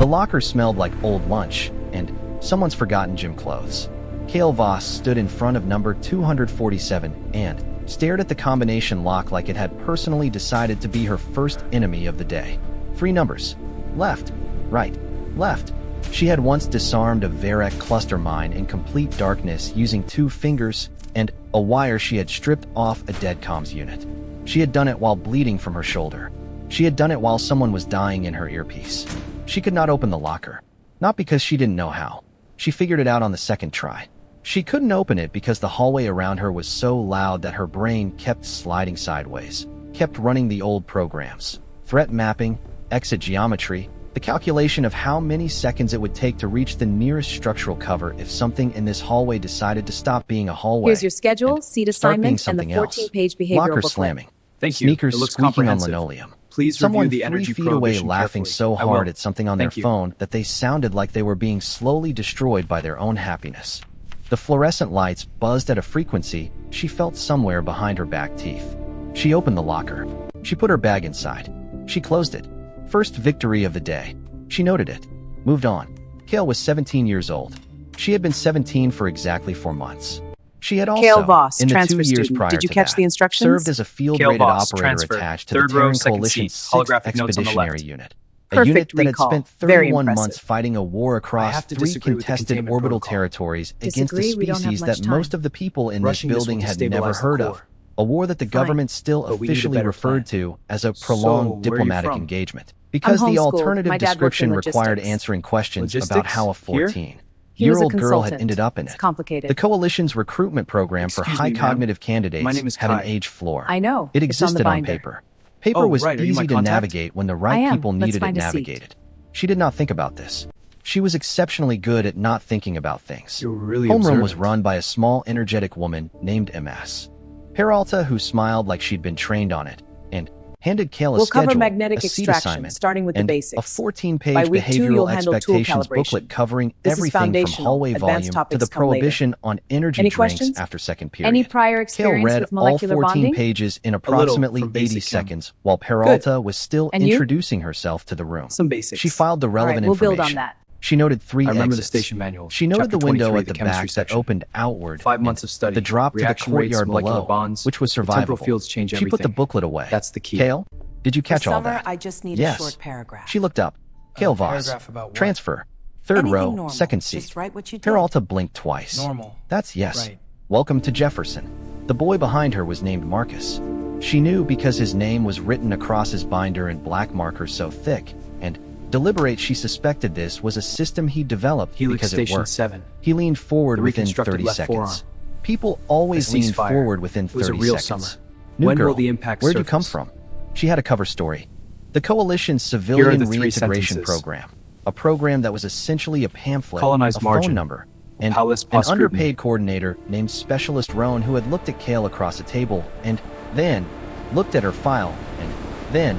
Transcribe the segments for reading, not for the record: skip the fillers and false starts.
locker smelled like old lunch and someone's forgotten gym clothes. Kale Voss stood in front of number 247 and stared at the combination lock like it had personally decided to be her first enemy of the day. 3 numbers. Left, right, left. She had once disarmed a Varec cluster mine in complete darkness using 2 fingers and a wire she had stripped off a dead comms unit. She had done it while bleeding from her shoulder. She had done it while someone was dying in her earpiece. She could not open the locker. Not because she didn't know how. She figured it out on the second try. She couldn't open it because the hallway around her was so loud that her brain kept sliding sideways, kept running the old programs. Threat mapping, exit geometry, the calculation of how many seconds it would take to reach the nearest structural cover if something in this hallway decided to stop being a hallway. Here's your schedule, seat assignment, and the 14-page behavioral Locker booklet. slamming. Thank you. Sneakers It looks squeaking on linoleum. Please Someone review the 3 energy feet away prohibition laughing carefully. so I will. hard at something on their Thank you. phone that they sounded like they were being slowly destroyed by their own happiness. The fluorescent lights buzzed at a frequency she felt somewhere behind her back teeth. She opened the locker. She put her bag inside. She closed it. First victory of the day. She noted it. Moved on. Kale was 17 years old. She had been 17 for exactly 4 months. She had also, Kale Voss, in the 2 transfer years student. prior Did you to catch that, the instructions? served as a field-rated Kale Voss, operator transfer. attached to the Third row, Terran second Coalition's seat. 6th Holographic notes on the Expeditionary left. Unit. A Perfect unit that had recall. spent Very 31 impressive. months fighting a war I across have to 3 disagree with the contested containment orbital protocol. territories against Disagree? a We don't have species much that time. most of the people in Rushing this this will building had never destabilize the heard core. of. A war that the Fine. government still But we need a officially better referred plan. to as a So, prolonged where are you diplomatic from? engagement. Because the homeschooled. alternative My dad worked description in required logistics. answering questions about Logistics? how a Here? 14-year-old girl had consultant. ended up in It's it. complicated. The Coalition's recruitment program for Excuse high me, ma'am. cognitive candidates My name is had an Kai. age floor. I know. It It's on the existed on binder. paper. Paper Oh, was right. Are you easy my to contact? navigate when the I right am. people Let's needed it find a seat. navigated. She did not think about this. She was exceptionally good at not thinking about things. You're really Homeroom was observant. run by a small, energetic woman named MS. Peralta, who smiled like she'd been trained on it, and handed Kale a We'll schedule, cover magnetic a seat extraction, assignment, starting with the and basics. a 14-page By week 2, you'll behavioral handle tool expectations calibration. booklet covering This is everything from foundational. hallway Advanced volume to topics the come later. prohibition on energy Any drinks questions? after second period. Any prior Kale experience read with all molecular 14 bonding? pages in approximately from 80 basic chem. seconds, while Peralta was still And you? introducing herself to the room. Some basics. She filed the All right, relevant we'll information. build on that. She noted 3 I remember the exits. station manuals. She noted Chapter the window 23, at the chemistry back section. that opened outward. 5 months of study. The drop to the Reaction rates, courtyard molecular below, bonds. which was The temporal survivable. fields change She put the everything. booklet away. That's the key. Kale, did you catch For all summer, that? I just need Yes. a short paragraph. She looked up. Kale Voss. paragraph about what? Transfer. Third Anything row, normal. second seat. Just write what you did. Peralta blinked twice. Normal. That's yes. Right. Welcome to Jefferson. The boy behind her was named Marcus. She knew because his name was written across his binder in black marker so thick, and deliberate she suspected this was a system he developed Helix because it Station worked. 7. He leaned forward The within reconstructed 30 left seconds. forearm. People always A lean ceasefire. forward within It was a 30 real seconds. summer. New When will girl, the impact where'd you come surface? from? She had a cover story. The Coalition's Here are Civilian the 3 Reintegration sentences. Program. A program that was essentially a pamphlet, Colonized a margin. phone number, and Palace an post scrutiny. underpaid coordinator named Specialist Roan who had looked at Kale across a table and then looked at her file and then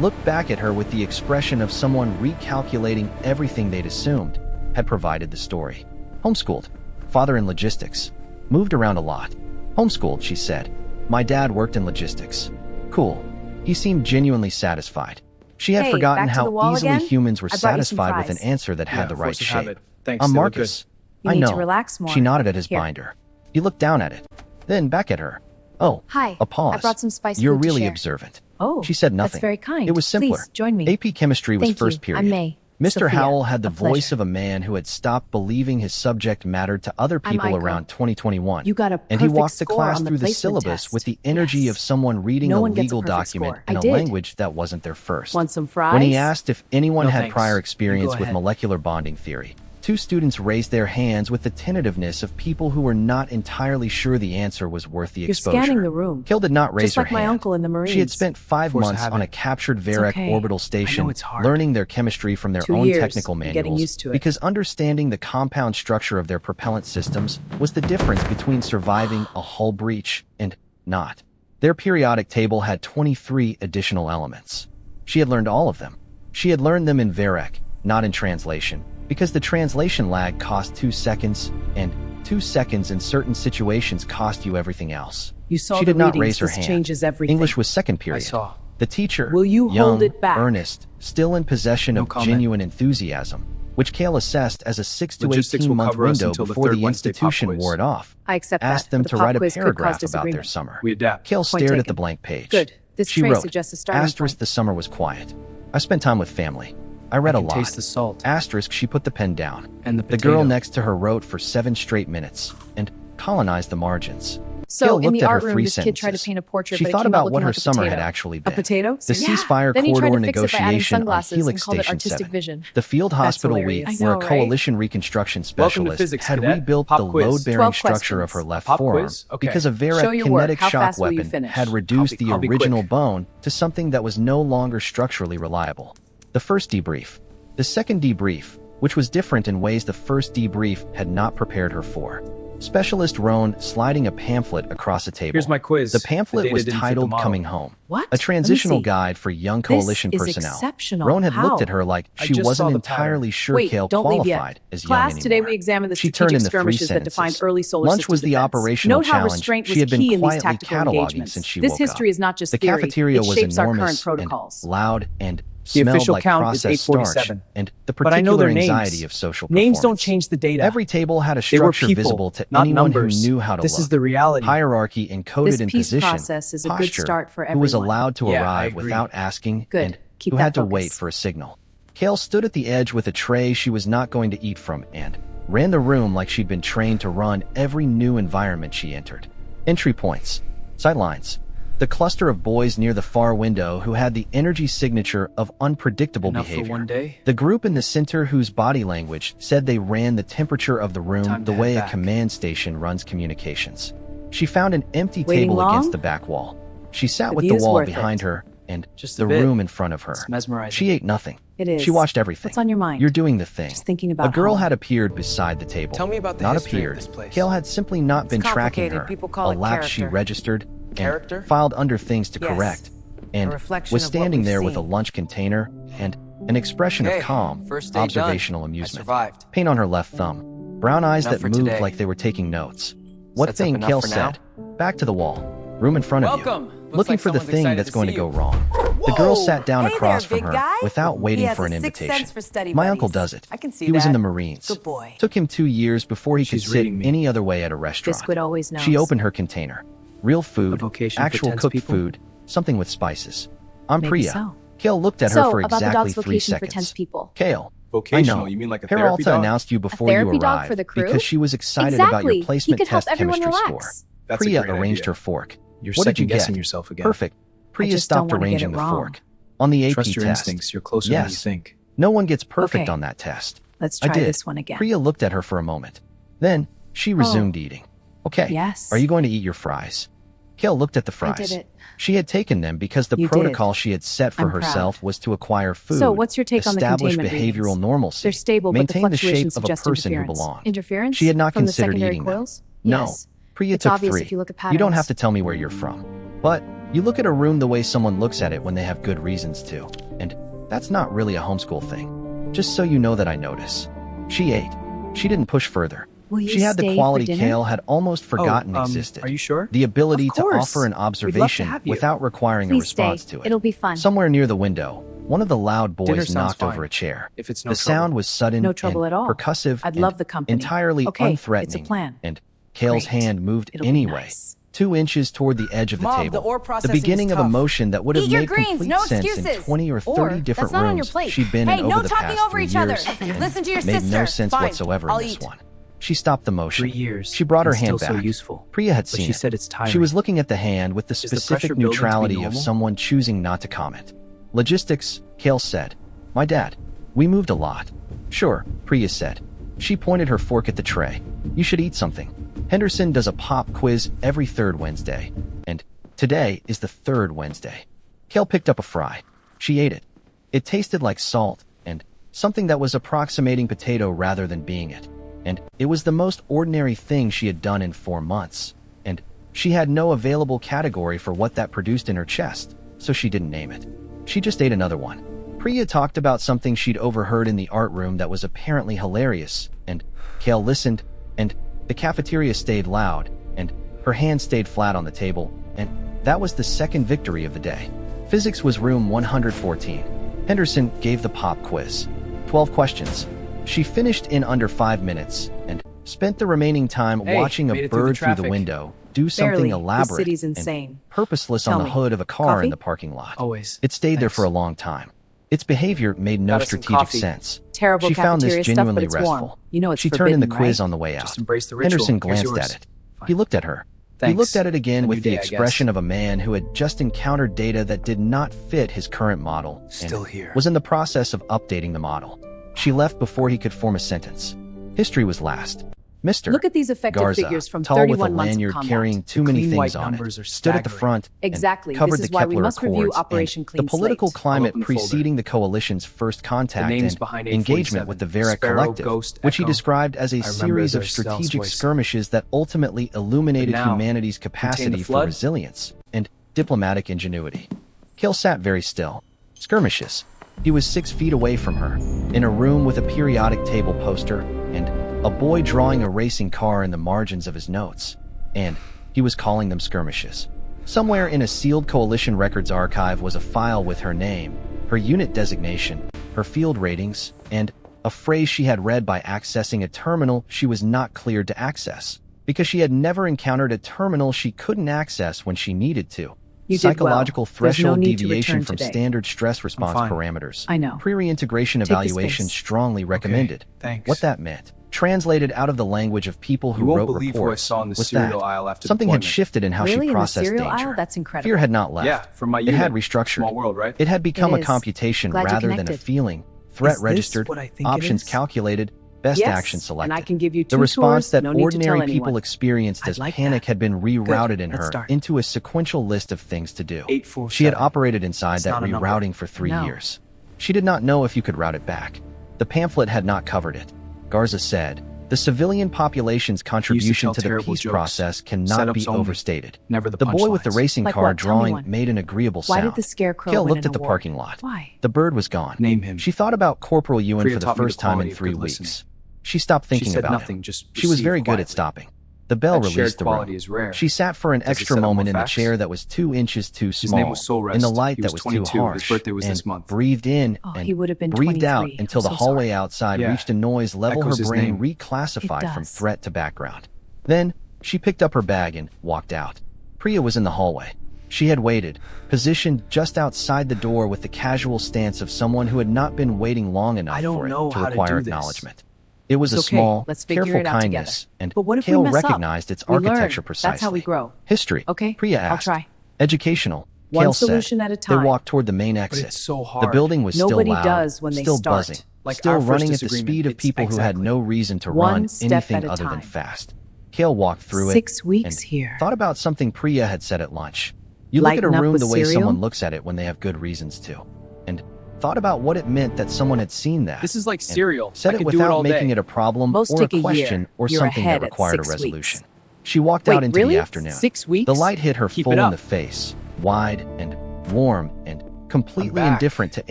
looked back at her with the expression of someone recalculating everything they'd assumed had provided the story. Homeschooled. Father in logistics. Moved around a lot. Homeschooled, she said. My dad worked in logistics. Cool. He seemed genuinely satisfied. She had Hey, forgotten back to the how wall easily again? humans were I brought you some satisfied with an fries. answer that had Yeah, the right force of habit. shape. Thanks, I'm they look Marcus. You I need know. to relax more. She nodded at his Here. binder. He looked down at it, then back at her. Oh, Hi. a pause. I brought some spice You're food to really share. observant. Oh, She said nothing. That's very kind. It was simpler. Please, join me. AP Chemistry was Thank first you. period. I'm May. Mr. Sophia, Howell had the a voice pleasure. of a man who had stopped believing his subject mattered to other I'm people Aiko. around 2021. You got a and he perfect walked the score class on the through the placement syllabus test. with the energy Yes. of someone reading No a one gets a legal perfect document score. in I a did. language that wasn't their first. Want some fries? When he asked if anyone No, had thanks. prior You experience go with ahead. molecular bonding theory, 2 students raised their hands with the tentativeness of people who were not entirely sure the answer was worth the You're exposure. scanning the room. Kale did not raise Just her like my hand. uncle in the She had Marines. spent 5 Force of months on habit. a captured Varec okay. orbital station, it's hard. learning their chemistry from their 2 own years, technical you're manuals, getting used to it. because understanding the compound structure of their propellant systems was the difference between surviving a hull breach and not. Their periodic table had 23 additional elements. She had learned all of them. She had learned them in Varec, not in translation, because the translation lag cost 2 seconds, and 2 seconds in certain situations cost you everything else. You saw She the did not readings. raise her This hand. changes everything. English was second I period. saw. The teacher, Will you young, hold it back? earnest, still in possession No of comment. genuine enthusiasm, which Kale assessed as a 6 to Logistics 18 will month cover us window until the before third the Wednesday pop institution quiz. wore it off, I accept asked that, them but to the pop write a quiz could paragraph cause about their disagreement. summer. We adapt. Kale Point stared at the taken. blank page. Good. This She trace wrote, suggests a starting asterisk, point. the summer was quiet. I spent time with family. I read a I can lot. taste the salt. Asterisk, she put the pen down. And the The girl potato. next to her wrote for 7 straight minutes and colonized the margins. So Kale in looked the at her art room, 3 this kid tried to sentences. paint a portrait, She but it thought came out about what looking her like a summer potato. had actually A been. potato? The Yeah. ceasefire Then he tried corridor to fix it by adding negotiation on sunglasses Helix and called it Station artistic 7. vision. The field That's hospital hilarious. week I where know, a right? coalition reconstruction Welcome to specialist physics, had cadet. rebuilt Pop the quiz. load-bearing 12 structure of questions. her left Pop forearm quiz? Okay. because a Vera Show your work. kinetic How shock fast will you weapon finish? had reduced the I'll be original quick. bone to something that was no longer structurally reliable. The first debrief. The second debrief, which was different in ways the first debrief had not prepared her for. Specialist Roan sliding a pamphlet across a table. Here's my quiz. The The pamphlet data was didn't fit the titled model. Coming Home. What? A Let me transitional see. guide for young This coalition is personnel. exceptional. Roan had looked How? at her like I she just wasn't saw the pattern. entirely sure Wait, Kale don't leave yet. qualified as young Class, anymore. today we examine the She turned strategic in the 3 skirmishes that defined sentences. early solar Lunch system was the defense. operational Note how challenge restraint she was had been key in these quietly tactical cataloging engagements. since she This woke history up. is not just The theory. cafeteria It was shapes our current enormous protocols. and loud and The smelled official like count is processed starch 847. and the But I know particular their names. anxiety of social Names don't performance. change the data. Every table had a They were structure people, visible to not anyone numbers. who knew how to This look. is the reality. Hierarchy encoded This in peace position, process is a good posture, start for who was everyone. allowed to Yeah, I arrive agree. without asking Good. and Keep who that had to focus. wait for a signal. Kale stood at the edge with a tray she was not going to eat from and ran the room like she'd been trained to run every new environment she entered. Entry points. Sightlines. The cluster of boys near the far window who had the energy signature of unpredictable Enough behavior. for one day? The group in the center whose body language said they ran the temperature of the room Time to the way head a back. command station runs communications. She found an empty Waiting table long? against the back wall. She sat The with the view's wall worth behind it. her and Just a the bit. room in front of her. It's mesmerizing. She ate nothing. It is. She watched everything. What's on your mind? You're doing the thing. Just thinking about A girl home. had appeared beside the table. Tell me about the Not history of appeared. this place. Kale had simply not been tracking complicated. her. People call a it lapse she character. registered and Character? filed under things to Yes. correct, and reflection was of what standing we've there with a seen. lunch container and an expression Okay, of calm, first day done. observational I amusement. survived. Paint on her left thumb. Brown eyes Enough that for moved today. like they were taking notes. What Sets up thing, enough Kale for said. Back to the wall. Room in front of Welcome. you. Looks Looking like for the someone's thing excited that's to going to see go you. wrong. The girl Whoa. sat down Hey across there, from big her guy. without He waiting has for an a sixth invitation. sense for study My buddies. uncle does it. I can see He was in the that. Marines. Good boy. Took him 2 years before he could She's sit reading me. any other way at a restaurant. Biscuit always knows. She opened her container. Real food, A vocation for actual tense cooked people? food, something with spices. I'm Maybe Priya. so. Kale looked at her So, for about the exactly dog's 3 vocation for seconds. tense people. Kale. Vocational? I know. You mean like a therapy Peralta dog? announced you before you therapy arrived dog for the crew? because she was excited about Exactly. your placement He could help test everyone chemistry relax. score. That's a Priya great arranged idea. her fork. You're What did you second-guessing get? yourself again. Perfect. Priya just don't stopped wanna get arranging it the wrong. fork. On the AP Trust your test. instincts. You're closer than you Yes. think. No one gets perfect Okay. on that test. Let's I try did. this one again. Priya looked at her for a moment. Then she resumed eating. Okay. Yes. Are you going to eat your fries? Kale looked at the fries. did it. She had taken them because the You protocol she had set for I'm proud. herself was to acquire food, So, what's your take on the establish containment behavioral readings? normalcy, They're stable, but the maintain the shape fluctuations of a suggest person who interference. belonged. Interference She had not from the considered secondary eating them. coils? No. Yes. Priya It's took obvious 3. if you look at You don't patterns. have to tell me where you're from. But you look at a room the way someone looks at it when they have good reasons to. And that's not really a homeschool thing. Just so you know that I notice. She ate. She didn't push further. Will you She had stay the for quality dinner? Kale had almost forgotten existed. Are you sure? The ability Of to course. offer an We'd love to observation have you. without requiring a Please response stay. to it. It'll be fun. Somewhere near the window, one of the loud Dinner boys sounds knocked fine. over a chair. If it's no The sound trouble. was sudden No trouble and at all. percussive I'd and love the company. entirely Okay, it's a unthreatening. plan. And Kale's Great. hand moved It'll be anyway, nice. 2 inches toward the edge of the Mom, table. the ore The processing beginning is of a tough. motion that would have Eat your made greens, complete no sense in excuses. 20 or 30 Or, different that's not on rooms your plate. she'd been Hey, in no over the talking past over 3 each other. years. Listen to your Made sister. no sense Fine, whatsoever I'll in this eat. one. She stopped the motion. 3 years. She brought her and hand still back. so useful. Priya had But seen she it. said it's tiring. She was looking at the hand with the the specific pressure building to be neutrality of normal? someone choosing not to comment. Logistics, Kale said. My dad. We moved a lot. Sure, Priya said. She pointed her fork at the tray. You should eat something. Henderson does a pop quiz every 3rd Wednesday. And today is the 3rd Wednesday. Kale picked up a fry. She ate it. It tasted like salt and something that was approximating potato rather than being it. And it was the most ordinary thing she had done in 4 months. And she had no available category for what that produced in her chest, so she didn't name it. She just ate another one. Priya talked about something she'd overheard in the art room that was apparently hilarious, and Kale listened, and the cafeteria stayed loud, and her hand stayed flat on the table, and that was the second victory of the day. Physics was room 114. Henderson gave the pop quiz. 12 questions. She finished in under 5 minutes and spent the remaining time watching a bird through the window do something Barely. elaborate The city's and insane. purposeless Tell on the me. hood of a car Coffee? in the parking lot. Always. It stayed there Thanks. for a long time. Its behavior made no Got us some strategic coffee. sense. Terrible She found this cafeteria stuff, genuinely but it's warm. restful. You know it's She turned in the forbidden, quiz right? on the way out. Just embrace the ritual. Henderson Here's glanced yours. at it. Fine. He looked at her. He Thanks. looked at it again A with new the day, I guess. expression of a man who had just encountered data that did not fit his current model Still and here. was in the process of updating the model. She left before he could form a sentence. History was last. Mr. Look at these effective Garza, figures from tall 31 with a months of lanyard combat. carrying too The many clean things white on numbers it, are stood at the staggering. front Exactly. and covered This the is why we Kepler must review Accords Operation and Clean the political Slate. climate I'll open the folder. preceding the coalition's first contact names and behind engagement 847. with the Vera Sparrow, Collective, Ghost, which he Echo. described as a I remember series of their stealth strategic voice. skirmishes that ultimately illuminated But now, humanity's contain capacity the for flood? resilience and diplomatic ingenuity. Kale sat very still. Skirmishes. He was 6 feet away from her, in a room with a periodic table poster and a boy drawing a racing car in the margins of his notes. And he was calling them skirmishes. Somewhere in a sealed Coalition Records archive was a file with her name, her unit designation, her field ratings, and a phrase she had read by accessing a terminal she was not cleared to access, because she had never encountered a terminal she couldn't access when she needed to. You did well. Psychological There's no threshold need to deviation return from today. standard stress response fine. parameters. I know. Pre-reintegration Take the evaluation space. strongly recommended. thanks. What that meant, translated out of the language of people who You won't wrote believe who I reports, saw in the was cereal that aisle after something had deployment. shifted in how Really? she In the processed cereal danger. aisle? That's incredible. Fear had not left. Yeah, from my It unit. had restructured. Small world, right? It had become a is. computation Glad you rather than a connected. feeling. Threat Is this registered, what I think it options is? calculated, best Yes, action selected. and I can give you The 2 response tours, that no need to ordinary tell people anyone. experienced I as like panic that. had been rerouted in Let's her start. into a sequential list of things to do. 847. She had operated inside It's that not a number. rerouting for 3 No. years. She did not know if you could route it back. The pamphlet had not covered it. Garza said, the civilian population's contribution tell to the terrible peace jokes. process cannot be Setups only. overstated. Never the The boy with the punchlines. racing Like car what? Tell me drawing one. made an agreeable Why sound. did the scarecrow Kale win looked an at the award? parking lot. Why? The bird was gone. Name him. She thought about Corporal Ewan Priya for the taught me first the time in quality of 3 good weeks. listening. She stopped She thinking said about nothing, it. just She was receive very good at quietly. stopping. The bell That shared released the quality room. is rare. She sat for an Does it extra set up moment more in the facts? chair that was 2 inches too His small, name was Soul in the Rest. light He that was was too 22. His harsh, birthday was and this month. breathed in Oh, and he would have been breathed out 23. until I'm the so hallway sorry. outside Yeah. reached a noise level Echoes her his brain name. reclassified It from does. threat to background. Then, she picked up her bag and walked out. Priya was in the hallway. She had waited, positioned just outside the door with the casual stance of someone who had not been waiting long enough I don't for it know to how to require do this. acknowledgement. It was It's a okay. small, Let's figure careful it out kindness, together. and But what if we Kale mess up? recognized its We learn. architecture precisely. That's how we grow. History. Okay, Priya I'll asked. try. Educational. One Kale solution said. at a time. They walked toward the main exit. it's so The hard. building was Nobody still loud, does when they still start. buzzing, Like still our first running at the disagreement. speed of It's people who had exactly. no reason to One run step anything at a other than time. fast. Kale walked through 6 it weeks and here. thought about something Priya had said at lunch. You look at a Lighten up room with the way cereal? someone looks at it when they have good reasons to. And thought about what it meant that someone had seen that. This is like and cereal. Said I it could do it without all making day. it a problem Most or a take a year. question or You're something ahead that at required a 6 resolution. weeks. She walked Wait, out into really? the afternoon. 6 weeks? The light hit her Keep full it in up. the face, wide and warm and completely back. indifferent to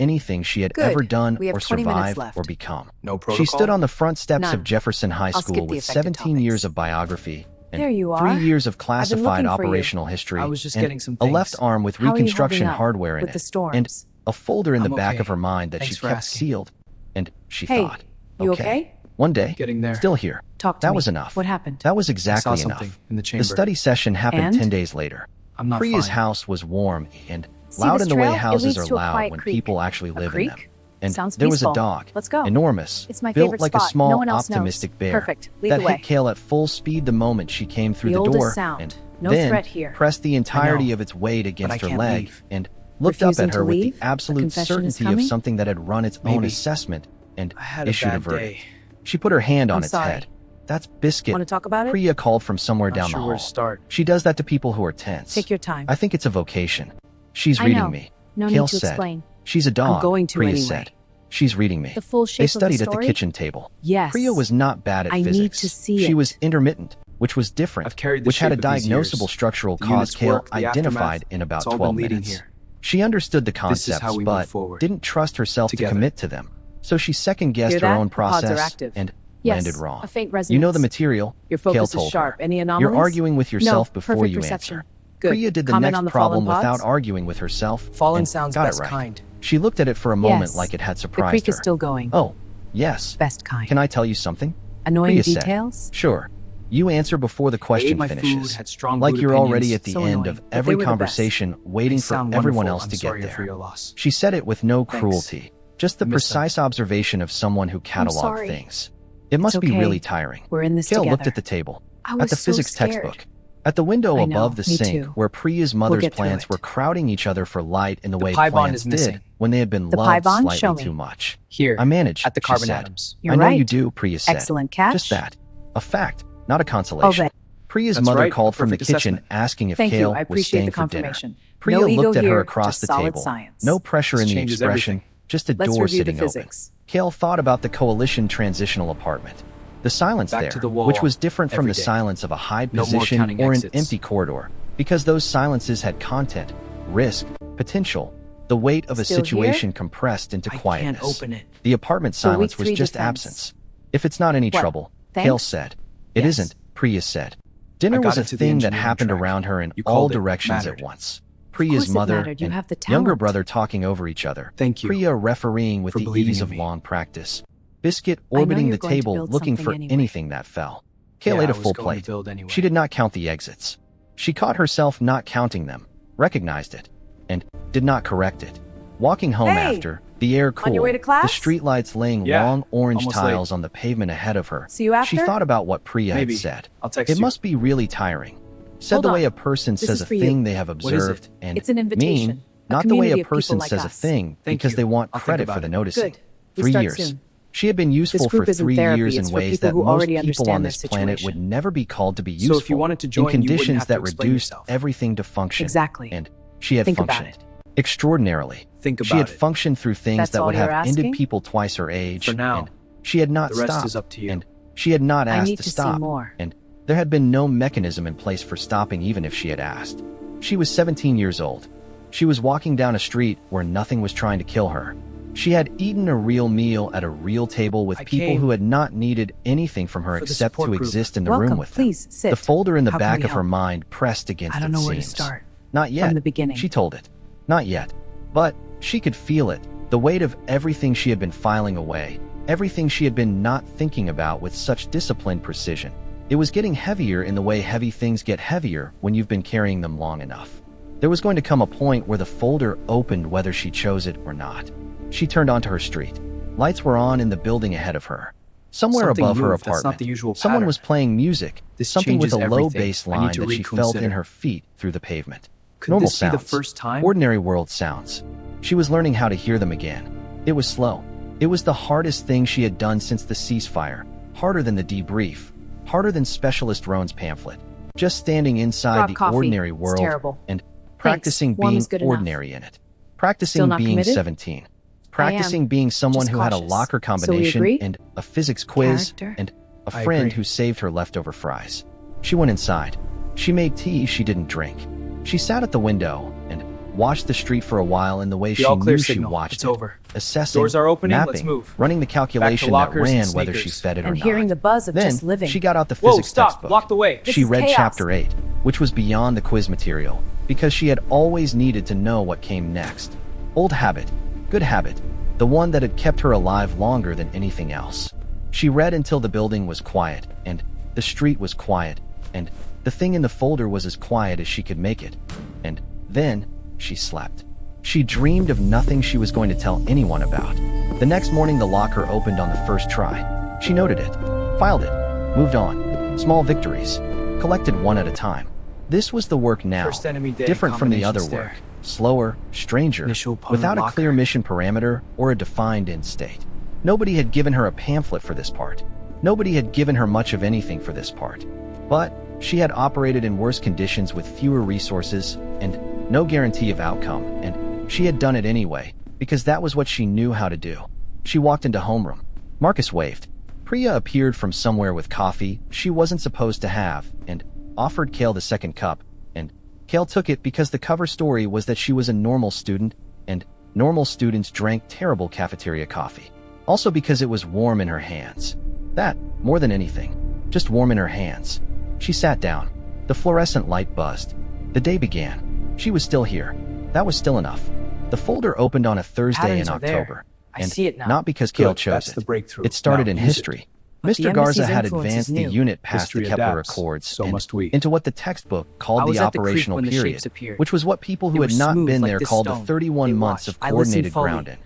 anything she had Good. ever done We have or 20 minutes survived left. or become. No protocol. She stood on the front steps None. of Jefferson High I'll skip School the with affected 17 topics. years of biography and There you 3 are. years of I've been classified looking for you. operational history I was just and getting some a things. left arm with How are you reconstruction holding up hardware in with it the storms? and a folder in the I'm back okay. of her mind that Thanks she for kept asking. sealed. And she Hey, thought, you okay? One day, Getting there. still here. Talk to That me. was enough. What happened? That was I exactly saw something enough. in the chamber. The study session happened And? 10 days later. I'm not Priya's fine. house was warm and See loud this in the way trail? It houses leads are to a loud quiet when creek. people actually A live in creek? them. And Sounds there was a peaceful. dog, Let's go. enormous, It's my built favorite like a spot. small No one else knows. optimistic bear Perfect. Lead that the way. hit Kale at full speed the moment she came through The the oldest door sound. and No then threat here. pressed the entirety know, of its weight against her can't leg leave. and looked up Refusing at her to with the leave? A absolute confession is certainty of coming? something that had run its own Maybe. assessment and I had a issued a bad verdict. day. She put her hand on I'm its sorry. head. That's Biscuit. Want to talk about it? Priya called from somewhere Not down sure the where hall. to start. She does that to people who are tense. Take your time. I think it's a vocation. She's I reading know. me. No Kale need to said. explain. She's a dog, going to Priya anyway. said. She's reading me. The full shape They of the studied at the story? kitchen table. Yes. Priya was not bad at I need physics. to see She it. was intermittent, which was different, I've carried the which had a shape of these years. diagnosable structural The cause unit's Kale work, the identified aftermath. in about It's all 12 been leading minutes. here. She understood the This is concepts, how we move but forward. didn't trust herself Together. to commit to them. So she second-guessed Hear her that? own The pods are process active. and Yes, landed wrong. a faint You know the resonance. material, Your Kale focus told is sharp. her. Any anomalies? You're arguing with yourself No, before perfect you perception. answer. Good. Priya did the Comment next on the problem fallen without pods? arguing with herself. Fallen and sounds got best it right. kind. She looked at it for a moment Yes. like it had The surprised creek her. is still going. Oh, yes. Best kind. Can I tell you something? Annoying Priya said. details? Sure. You answer before the I ate question my food, finishes. had strong Like mood you're already opinions. at the So end annoying, of but they every were the conversation, waiting They for sound everyone wonderful. else I'm to sorry get for there. your loss. She said it with no Thanks. cruelty, just the I miss them. precise observation of someone who cataloged sorry. things. It must be okay. really tiring. We're in this Kale together. looked at the table, I at was the so physics scared. textbook, at the window I above know, the me sink too. where Priya's mother's get through plants it. were crowding each other for light in the way pi bond plants is missing. did when they had been The pi loved bond? Show slightly me. too much. Here, I managed, at the she carbon said. atoms. You're I know right. you do, Priya said. Excellent catch. Just that. A fact, not a consolation. Okay. Priya's That's mother right, called a from the perfect kitchen assessment. asking if Thank you. Kale I was appreciate staying the for dinner. confirmation. Priya No ego looked at her here, across just the solid table. science. No pressure This in the changes expression, everything. just a Let's door review the sitting open. physics. Kale thought about the coalition transitional apartment. The silence Back there, to the wall, which was different from every the day. silence of a high No more position counting or an exits. empty corridor, because those silences had content, risk, potential, the weight of a Still situation compressed into I quietness. can't open it. The apartment So week silence was 3 just defense. absence. If it's not any What? trouble, Kale Thanks? said. It Yes. isn't, Priya said. Dinner I got was a into the thing that engineering happened track. around her in You all called it. directions Mattered. at once. Of Priya's course it mother mattered. You and have the younger talent. brother talking over each other. Thank you Priya refereeing with for the believing ease in of me. long practice. Biscuit I know orbiting you're the going to table build looking for something anyway. anything that fell. Kale Yeah, ate I a was full going plate. to build anyway. She did not count the exits. She caught herself not counting them, recognized it, and did not correct it. Walking home Hey! after, the air cool, On your way to class? the streetlights laying Yeah, long orange almost tiles on the pavement ahead of her. See you after? She thought about what Priya Maybe. had said. I'll text It you. must be really tiring. Said Hold the on. way a person This says is a for you. thing they have What is it? observed and It's an invitation. mean, A not the way community a of people person like says a us. thing Thank because you. they want I'll think credit about for the it. noticing. Good. We 3 start years. soon. She had been useful group for isn't 3 therapy, years it's in for ways people that who most already people understand on their this planet would situation. never be called to be useful. So if you wanted to in join, you wouldn't conditions have to that explain reduced yourself. everything to function. Exactly. And she had Think about functioned it. extraordinarily. Think She had about it. functioned through things That's that all would have you're ended asking? people twice her age. For now. And she had not The rest stopped. is up to you. And she had not I asked need to to see stop. more. And there had been no mechanism in place for stopping even if she had asked. She was 17 years old. She was walking down a street where nothing was trying to kill her. She had eaten a real meal at a real table with I people came who had not needed anything from her for the except to support group. exist in the Welcome. room with them. Please sit. The folder in the How can back we of her help? mind pressed against I don't its know where to seams. start. Not yet. From the beginning. She told it. Not yet. But she could feel it. The weight of everything she had been filing away. Everything she had been not thinking about with such disciplined precision. It was getting heavier in the way heavy things get heavier when you've been carrying them long enough. There was going to come a point where the folder opened whether she chose it or not. She turned onto her street. Lights were on in the building ahead of her. Somewhere Something above her moved. That's apartment, not the usual someone pattern. was playing music, This something with a changes low everything. bass I need line to that she felt in reconsider. her feet through the pavement. Could Normal this be the sounds. first time? Ordinary world sounds. She was learning how to hear them again. It was slow. It was the hardest thing she had done since the ceasefire. Harder than the debrief. Harder than Specialist Roan's pamphlet. Just standing inside Grab the coffee. ordinary It's world terrible. and practicing Warm being is good enough. ordinary in it. Practicing Still not being committed? 17. Practicing being someone Just who had a cautious. locker So we combination agree? and a physics quiz Character? and a I friend agree. who saved her leftover fries. She went inside. She made tea she didn't drink. She sat at the window and watched the street for a while in the way The she all clear knew she signal. watched It's it. over. Assessing, Doors are opening. mapping, Let's move. running the calculation that lockers and ran whether she sneakers. fed it or And not. hearing the buzz of Then just living. she got out the Whoa, physics stop. textbook. Block the way. This She is read chaos. chapter 8, which was beyond the quiz material, because she had always needed to know what came next. Old habit, good habit, the one that had kept her alive longer than anything else. She read until the building was quiet, and the street was quiet, and the thing in the folder was as quiet as she could make it. And then she slept. She dreamed of nothing she was going to tell anyone about. The next morning, the locker opened on the first try. She noted it, filed it, moved on. Small victories, collected one at a time. This was the work now, First enemy day, different from the other combination work. stare. Slower, stranger, Initial opponent without a locker. clear mission parameter or a defined end state. Nobody had given her a pamphlet for this part. Nobody had given her much of anything for this part. But she had operated in worse conditions with fewer resources and no guarantee of outcome, and she had done it anyway, because that was what she knew how to do. She walked into homeroom. Marcus waved. Priya appeared from somewhere with coffee she wasn't supposed to have, and offered Kale the second cup, and Kale took it because the cover story was that she was a normal student, and normal students drank terrible cafeteria coffee. Also because it was warm in her hands. That, more than anything, just warm in her hands. She sat down. The fluorescent light buzzed. The day began. She was still here. That was still enough. The folder opened on a Thursday in October. I see it now. Not because Kale chose it. It started in history. Mr. Garza had advanced the unit past the Kepler Accords into what the textbook called the operational period, which was what people who had not been there called the 31 months of coordinated ground-in.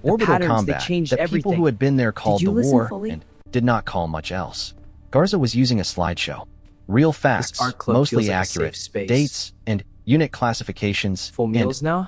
Orbital combat that people who had been there called the war and did not call much else. Garza was using a slideshow. Real facts, mostly accurate, dates, and unit classifications, and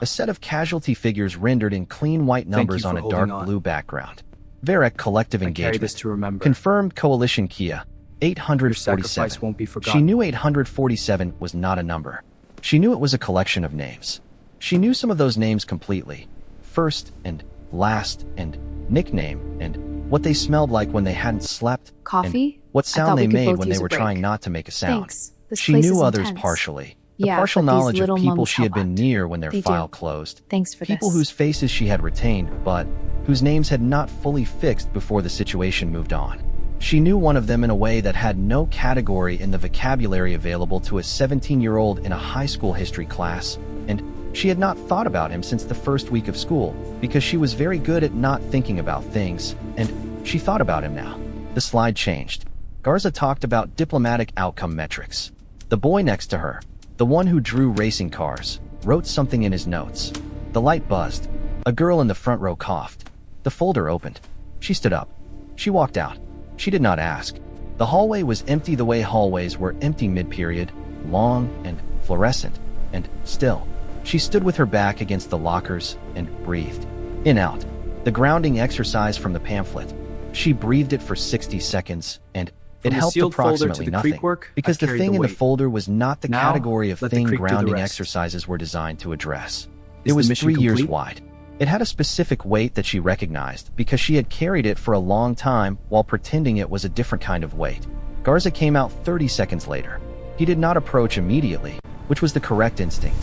a set of casualty figures rendered in clean white numbers on a dark blue background. Varek Collective Engagement. Confirmed Coalition Kia. 847. She knew 847 was not a number. She knew it was a collection of names. She knew some of those names completely. First and last and nickname and what they smelled like when they hadn't slept. Coffee? And what sound they made when they were trying not to make a sound. Thanks. This She place knew is others intense. partially. The Yeah, partial but these knowledge of little people moments she had help been out. near when their They file do. closed. Thanks for People this. whose faces she had retained, but whose names had not fully fixed before the situation moved on. She knew one of them in a way that had no category in the vocabulary available to a 17-year-old in a high school history class, and she had not thought about him since the first week of school, because she was very good at not thinking about things, and she thought about him now. The slide changed. Garza talked about diplomatic outcome metrics. The boy next to her, the one who drew racing cars, wrote something in his notes. The light buzzed. A girl in the front row coughed. The folder opened. She stood up. She walked out. She did not ask. The hallway was empty the way hallways were empty mid-period, long and fluorescent, and still. She stood with her back against the lockers and breathed. In out. The grounding exercise from the pamphlet. She breathed it for 60 seconds, and it helped approximately nothing, because the thing in the folder was not the category of thing grounding exercises were designed to address. It was 3 years wide. It had a specific weight that she recognized because she had carried it for a long time while pretending it was a different kind of weight. Garza came out 30 seconds later. He did not approach immediately, which was the correct instinct.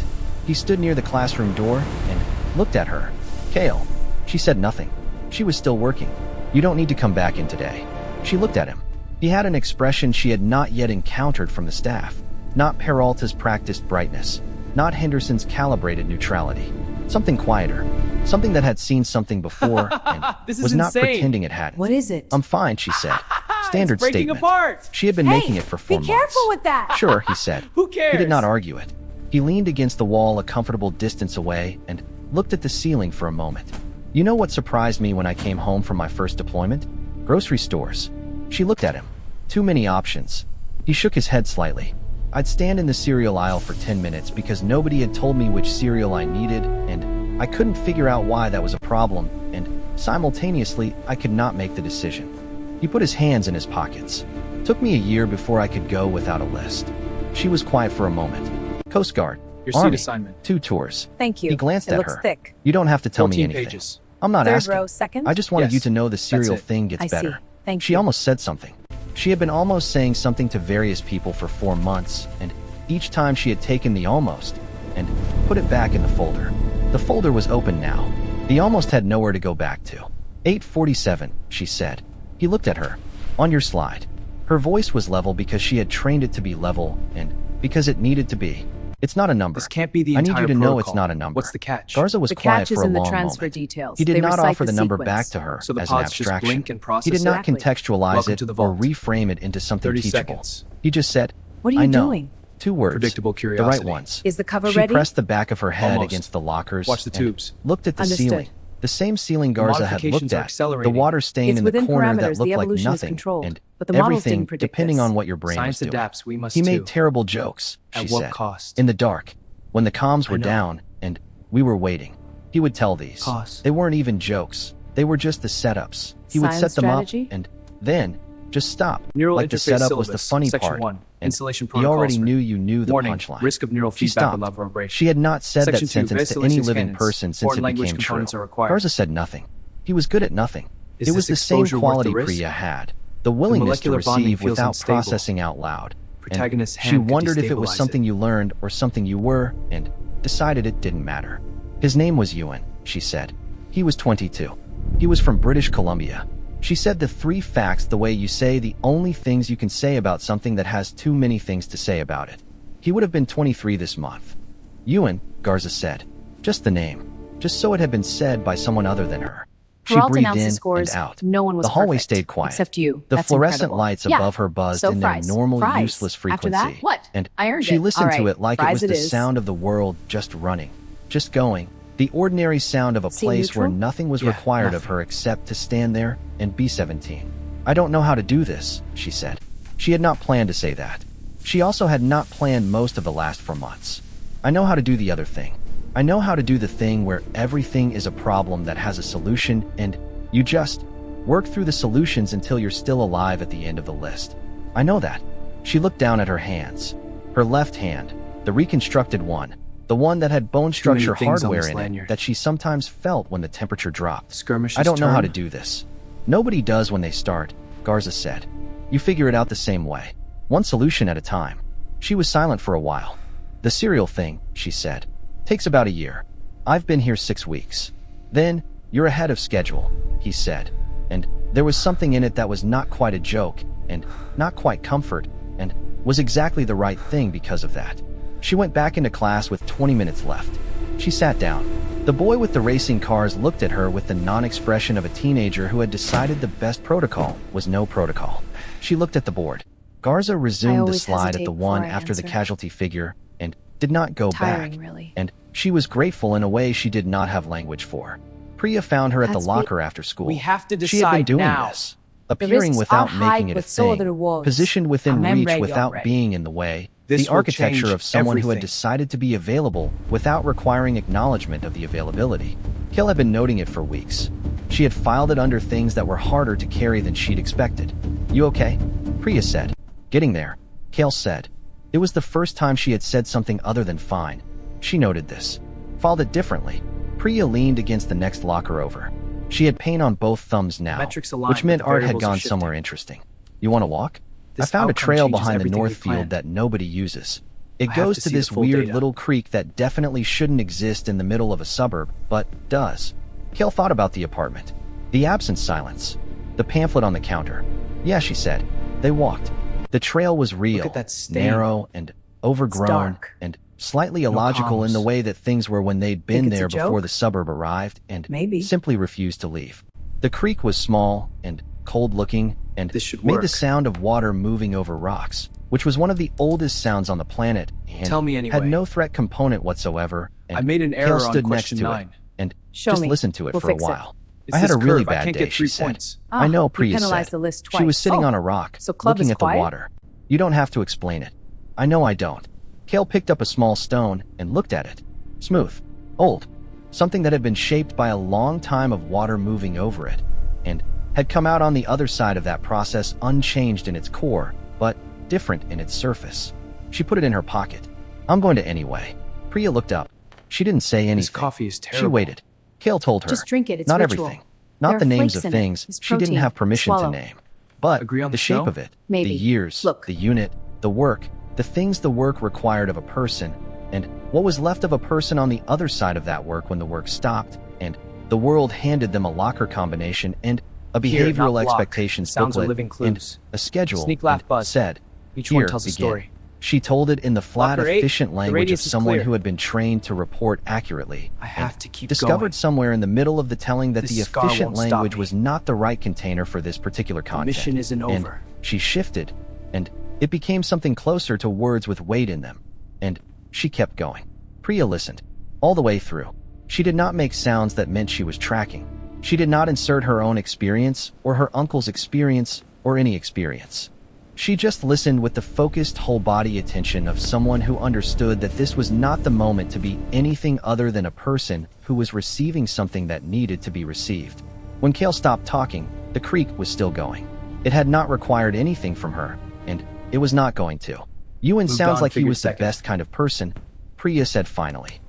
He stood near the classroom door and looked at her. Kale. She said nothing. She was still working. You don't need to come back in today. She looked at him. He had an expression she had not yet encountered from the staff. Not Peralta's practiced brightness. Not Henderson's calibrated neutrality. Something quieter. Something that had seen something before and was not pretending it hadn't. What is it? I'm fine, she said. Standard It's breaking statement. apart. She had been making it for 4 months. Be careful with that. Sure, he said. Who cares? He did not argue it. He leaned against the wall a comfortable distance away and looked at the ceiling for a moment. You know what surprised me when I came home from my first deployment? Grocery stores. She looked at him. Too many options. He shook his head slightly. I'd stand in the cereal aisle for 10 minutes because nobody had told me which cereal I needed, and I couldn't figure out why that was a problem, and simultaneously, I could not make the decision. He put his hands in his pockets. Took me a year before I could go without a list. She was quiet for a moment. Coast Guard. Your seat Army. assignment. 2 tours. Thank you. He glanced it at looks her. thick. You don't have to tell me 14 anything. pages. I'm not Third asking. row, second. I just wanted you Yes, to know the cereal that's it. thing gets I see. better. Thank She you. almost said something. She had been almost saying something to various people for 4 months, and each time she had taken the almost and put it back in the folder. The folder was open now. The almost had nowhere to go back to. 847, she said. He looked at her. On your slide. Her voice was level because she had trained it to be level, and because it needed to be. It's not a number. This can't be the I need entire you to know protocol. it's not a number. What's the catch? Garza was The quiet catch is for a in the long transfer moment. details. He did They not recite offer the number sequence. back to her So the as an pods just abstraction. blink and process He did not Exactly. contextualize Welcome it to the or vault. reframe it into something 30 teachable. seconds. He just said, What are you I know. doing? 2 words. Predictable The curiosity. right ones. Is the cover She ready? pressed the back of her head Almost. against the lockers. Watch the and tubes. Looked at the Understood. ceiling. The same ceiling Garza had Modifications looked are at. The accelerating. water stain It's in the within corner that parameters. looked The like evolution is nothing. controlled, And but the models everything didn't predict depending this. on what your brain Science was doing. adapts. We must He too. made terrible jokes, she At what said. cost? In the dark. When the comms were know. down and we were waiting. He would tell these. Cost. They weren't even jokes. They were just the setups. He would set Science them strategy? up and then just stop. Neural like the interface setup was the syllabus, funny section part. 1, and installation he protocols already for- knew you knew the Warning, punchline. risk of neural She feedback stopped. or level vibration. She had not said that Section 2, sentence to best any selected living canons. person since Foreign it language became true. components are required. Garza said nothing. He was good at nothing. Is It was the this same exposure worth quality the risk? Priya had. The willingness to molecular bonding receive feels without unstable. processing out loud. And Protagonist's she hand could wondered if it was destabilize something it. you learned or something you were, and decided it didn't matter. His name was Ewan, she said. He was 22. He was from British Columbia. She said the 3 facts the way you say the only things you can say about something that has too many things to say about it. He would have been 23 this month. Ewan, Garza said. Just the name. Just so it had been said by someone other than her. She Peralta breathed announced the in scores. and out. No one was The hallway perfect, stayed quiet. except you. The That's fluorescent incredible. lights Yeah. above her buzzed So in their fries. normal Fries. useless After frequency. that, what? And I earned she it. listened All to right. it like it Fries was the is. sound of the world just running, just going. The ordinary sound of a Seem place where neutral? nothing was Yeah, required of nothing. her except to stand there and be 17. I don't know how to do this, she said. She had not planned to say that. She also had not planned most of the last 4 months. I know how to do the other thing. I know how to do the thing where everything is a problem that has a solution and you just work through the solutions until you're still alive at the end of the list. I know that. She looked down at her hands. Her left hand, the reconstructed one, the one that had bone Too many structure things on hardware this in it lanyard. that she sometimes felt when the temperature dropped. Skirmish I don't know how to turn. do this. Nobody does when they start, Garza said. You figure it out the same way. One solution at a time. She was silent for a while. The cereal thing, she said, takes about a year. I've been here 6 weeks. Then, you're ahead of schedule, he said. And there was something in it that was not quite a joke, and not quite comfort, and was exactly the right thing because of that. She went back into class with 20 minutes left. She sat down. The boy with the racing cars looked at her with the non-expression of a teenager who had decided the best protocol was no protocol. She looked at the board. Garza resumed the always slide at hesitate the one before I after the answer. casualty figure and did not go Tiring, back. really. And she was grateful in a way she did not have language for. Priya found her at the That's locker after school. We have to She had been decide doing now. this, appearing risks without are high, making it a but so are the thing, rewards. positioned within I'm reach ready without already. being in the way, This the will architecture change of someone who had everything. decided to be available without requiring acknowledgement of the availability. Kale had been noting it for weeks. She had filed it under things that were harder to carry than she'd expected. You okay? Priya said. Getting there, Kale said. It was the first time she had said something other than fine. She noted this. Filed it differently. Priya leaned against the next locker over. She had pain on both thumbs now, Metrics align, which meant but the art had variables are gone shifting. somewhere interesting. You want to walk? This I found a outcome trail changes behind the everything we north field planned. that nobody uses. It I have goes to to see the this full weird data. little creek that definitely shouldn't exist in the middle of a suburb, but does. Kale thought about the apartment. The absent silence. The pamphlet on the counter. Yeah, she said. They walked. The trail was real, at that stain. narrow, and overgrown, dark. and slightly illogical in the comms. way that things were when they'd been it's a there before joke? the suburb arrived and Maybe. simply refused to leave. The creek was small and cold-looking and This should made work. the sound of water moving over rocks, which was one of the oldest sounds on the planet and Tell me had anyway. no threat component whatsoever. And I made an Kale error on stood question next to 9. it and Show just me. listened to it We'll for a fix it. while. It's I had this a really curve. I bad can't day, get she 3 said. points. I know, you Priya penalized said. the list She was twice. sitting Oh, on a rock, so club looking is at the quiet? water. You don't have to explain it. I know I don't. Kale picked up a small stone and looked at it. Smooth. Old. Something that had been shaped by a long time of water moving over it, and had come out on the other side of that process unchanged in its core, but different in its surface. She put it in her pocket. I'm going to anyway. Priya looked up. She didn't say anything. This coffee is She terrible. waited. Kale told her. Just drink it. It's Not ritual. everything. Not There the are names of flakes in it. things It's she didn't protein. have permission Swallow. to name. But Agree on the the shape snow? of it, Maybe. the years, Look. the unit, the work, the things the work required of a person, and what was left of a person on the other side of that work when the work stopped, and the world handed them a locker combination and a Here, behavioral not block. expectations Sounds are booklet living and clues. a schedule Sneak, laugh, and buzz. said, Each "Here, one tells a begin." story. She told it in the flat, Locker 8, efficient the language of radius is someone clear. who had been trained to report accurately. I have and to keep discovered going. somewhere in the middle of the telling that This the scar efficient won't stop language me. was not the right container for this particular content. mission isn't And over. she shifted, and it became something closer to words with weight in them. And she kept going. Priya listened, all the way through. She did not make sounds that meant she was tracking. She did not insert her own experience, or her uncle's experience, or any experience. She just listened with the focused whole-body attention of someone who understood that this was not the moment to be anything other than a person who was receiving something that needed to be received. When Kale stopped talking, the creek was still going. It had not required anything from her, and it was not going to. Ewan Moved sounds on, like he figured was the second. best kind of person, Priya said finally.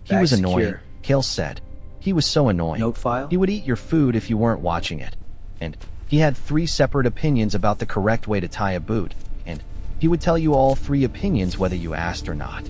He Bag was annoying, secure. Kale said. He was so annoying. Note file? He would eat your food if you weren't watching it. And he had 3 separate opinions about the correct way to tie a boot, and he would tell you all 3 opinions whether you asked or not.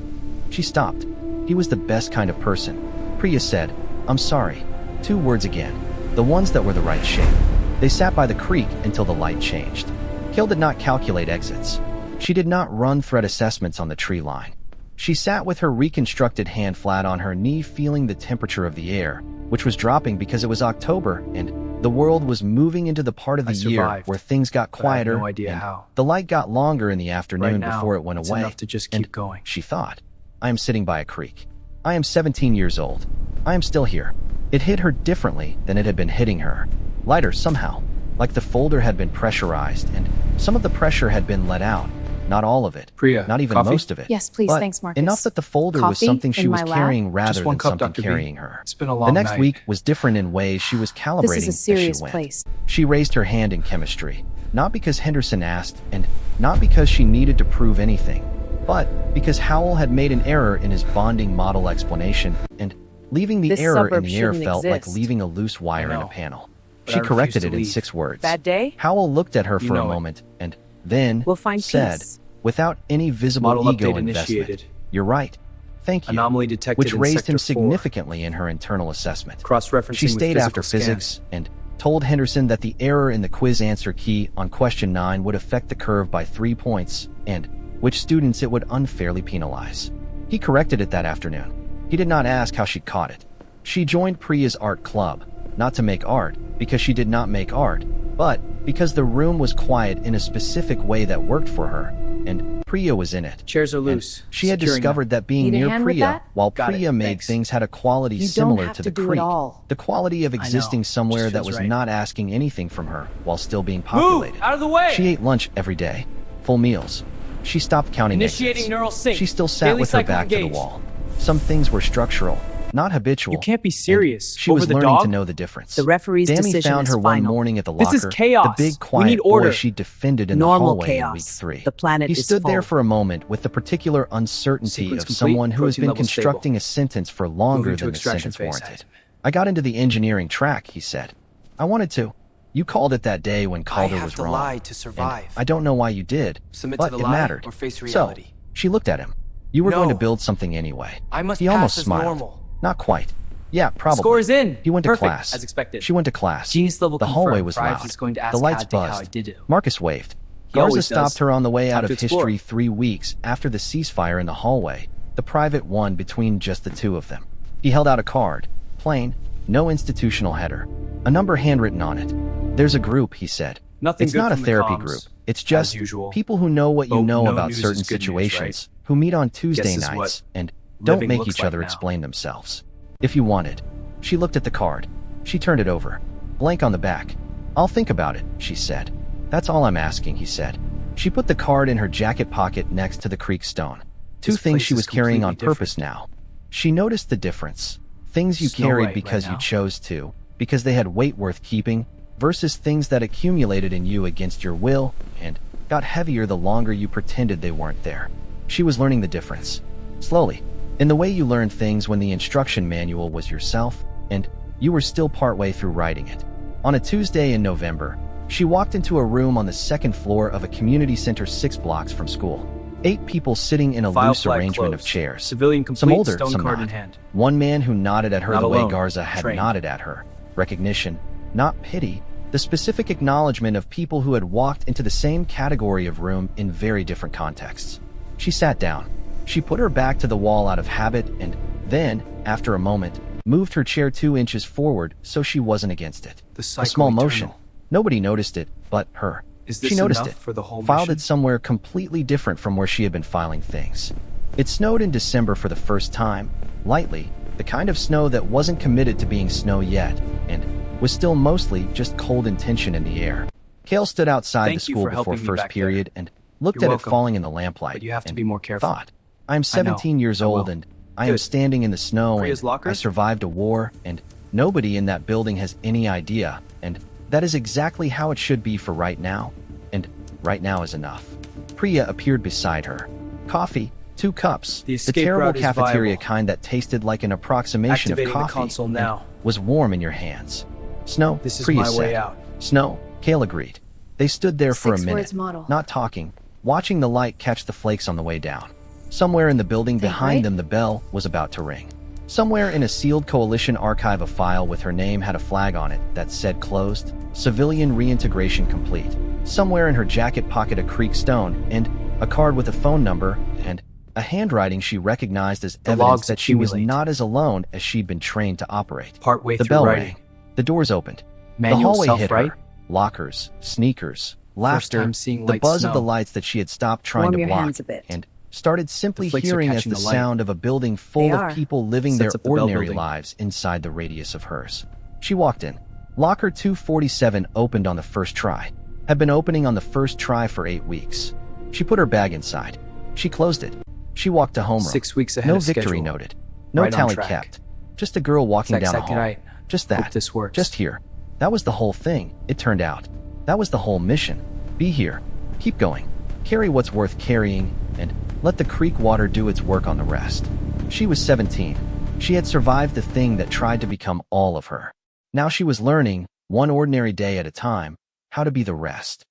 She stopped. He was the best kind of person. Priya said, I'm sorry. 2 words again. The ones that were the right shape. They sat by the creek until the light changed. Kale did not calculate exits. She did not run threat assessments on the tree line. She sat with her reconstructed hand flat on her knee, feeling the temperature of the air, which was dropping because it was October and the world was moving into the part of the year where things got quieter. No idea and how. The light got longer in the afternoon Right now, before it went it's away. enough to just keep going. She thought, I am sitting by a creek. I am 17 years old. I am still here. It hit her differently than it had been hitting her. Lighter somehow, like the folder had been pressurized and some of the pressure had been let out. Not all of it. Priya, not even coffee? Most of it. Yes, please, but thanks, Marcus. enough that the folder was Coffee something she in was my lap? carrying rather Just one than cup, something Dr. B. carrying her. It's been a long The next night. week was different in ways she was calibrating This is a as serious she went. place. She raised her hand in chemistry, not because Henderson asked, and not because she needed to prove anything, but because Howell had made an error in his bonding model explanation, and leaving the This error in suburb the air shouldn't felt like exist. leaving a loose wire in a know, panel. but She I refuse corrected to it in leave. 6 words. Bad day? Howell looked at her You for a know it. moment, and then We'll find said, peace. without any visible Model ego update investment, initiated. "You're right. Thank you." Anomaly detected which in raised him Sector 4. significantly in her internal assessment. Cross-referencing She with stayed after physical physics scans. and told Henderson that the error in the quiz answer key on question 9 would affect the curve by 3 points, and which students it would unfairly penalize. He corrected it that afternoon. He did not ask how she caught it. She joined Priya's art club, not to make art, because she did not make art, but because the room was quiet in a specific way that worked for her, and Priya was in it. Chairs are And loose. she had Securing discovered that being Need a near hand with Priya, that? while Got it, Priya made thanks. things had a quality You don't similar have to to the do it creek. all. The quality of existing somewhere Just that feels was right. not asking anything from her while still being Move! populated. Out of the way! She ate lunch every day, full meals. She stopped counting Initiating exits. neural sync. She still sat Daily with her cycle back to the engaged. wall. Some things were structural, not habitual. You can't be and serious. She Over was the learning dog? to know the difference. The referee's Danny decision found is her one final. morning at the This locker. is chaos. The big We quiet need boy order. she defended in Normal the hallway in chaos. week 3. The planet He is stood there full. for a moment with the particular uncertainty Sequence of complete, someone who has protein been level stable. constructing a sentence for longer Moving to than the extraction sentence phase. warranted. I got into the engineering track, he said. I wanted to. You called it that day when Calder have was to wrong. lie to And survive. I don't know why you did, Submit but to the it lie mattered. or face reality. So, she looked at him. You were going to No. build something anyway. I must He almost pass as smiled. normal. Not quite. Yeah, probably. Score is in. He went to Perfect, class. as expected. She went to class. Genius level The hallway confirmed. was Fives loud. is going to The ask lights Hadley how I buzzed. did it. Marcus waved. He Garza always stopped does. her on the way out Time of to explore. history 3 weeks after the ceasefire in the hallway, the private one between just the two of them. He held out a card. Plain, no institutional header. A number handwritten on it. There's a group, he said. Nothing It's good not a from the therapy comms, group. It's just usual. people who know what you But know no about news is certain good news, situations, who meet on Tuesday Guess is nights what and don't living make looks each like other now. explain themselves. If you wanted. She looked at the card. She turned it over. Blank on the back. I'll think about it, she said. That's all I'm asking, he said. She put the card in her jacket pocket next to the creek stone. Two This things place she is was carrying on completely purpose now. She noticed the difference. Things you Snow carried White because right you now. chose to, because they had weight worth keeping, versus things that accumulated in you against your will and got heavier the longer you pretended they weren't there. She was learning the difference. Slowly. In the way you learned things when the instruction manual was yourself, and you were still partway through writing it. On a Tuesday in November, she walked into a room on the second floor of a community center 6 blocks from school. 8 people sitting in a File loose flag arrangement of closed. chairs. Civilian complete. Some older, Stone some card not. in hand. One man who nodded at her Not the way alone. Garza had Trained. nodded at her. Recognition, not pity. The specific acknowledgement of people who had walked into the same category of room in very different contexts. She sat down. She put her back to the wall out of habit and then, after a moment, moved her chair 2 inches forward so she wasn't against it. The A cycle small eternal. motion. Nobody noticed it but her. Is this She noticed enough it. for the whole Filed mission? it somewhere completely different from where she had been filing things. It snowed in December for the first time, lightly, the kind of snow that wasn't committed to being snow yet, and was still mostly just cold intention in the air. Kale stood outside Thank the you school for before helping me first back period there. and looked You're at welcome. it falling in the lamplight. But you have to and be more careful. Thought, I'm 17 years I will. old and I am Good. standing in the snow Priya's and locker? I survived a war and nobody in that building has any idea, and that is exactly how it should be for right now, and right now is enough. Priya appeared beside her. Coffee, 2 cups, The the escape terrible route is cafeteria viable. kind that tasted like an approximation Activating of the coffee console and now. was warm in your hands. Snow, This is Priya my way said. out. Snow, Kale agreed. They stood there for a 6 minute, words model. not talking, watching the light catch the flakes on the way down. Somewhere in the building Think behind right? them the bell was about to ring. Somewhere in a sealed coalition archive, a file with her name had a flag on it that said closed, civilian reintegration complete. Somewhere in her jacket pocket a creek stone, and a card with a phone number, and a handwriting she recognized as The evidence logs that she was accumulate. not as alone as she'd been trained to operate. Partway The through bell writing. rang. The doors opened. The Manual hallway hit self-write. her. Lockers, sneakers, laughter, time seeing the lights buzz of the snow. lights that she had stopped trying Warm to your block, hands a bit. and started simply The flakes are hearing as catching the the light. sound of a building full They of are. people living Sets their up the bell ordinary building. lives inside the radius of hers. She walked in. Locker 247 opened on the first try. Had been opening on the first try for 8 weeks. She put her bag inside. She closed it. She walked to homeroom. 6 weeks ahead No of victory schedule. noted. No Right on tally track. kept. Just a girl walking down a Zack, good hall. night. Just that. Hope this works. Just here. That was the whole thing, it turned out. That was the whole mission. Be here. Keep going. Carry what's worth carrying, and let the creek water do its work on the rest. She was 17. She had survived the thing that tried to become all of her. Now she was learning, one ordinary day at a time, how to be the rest.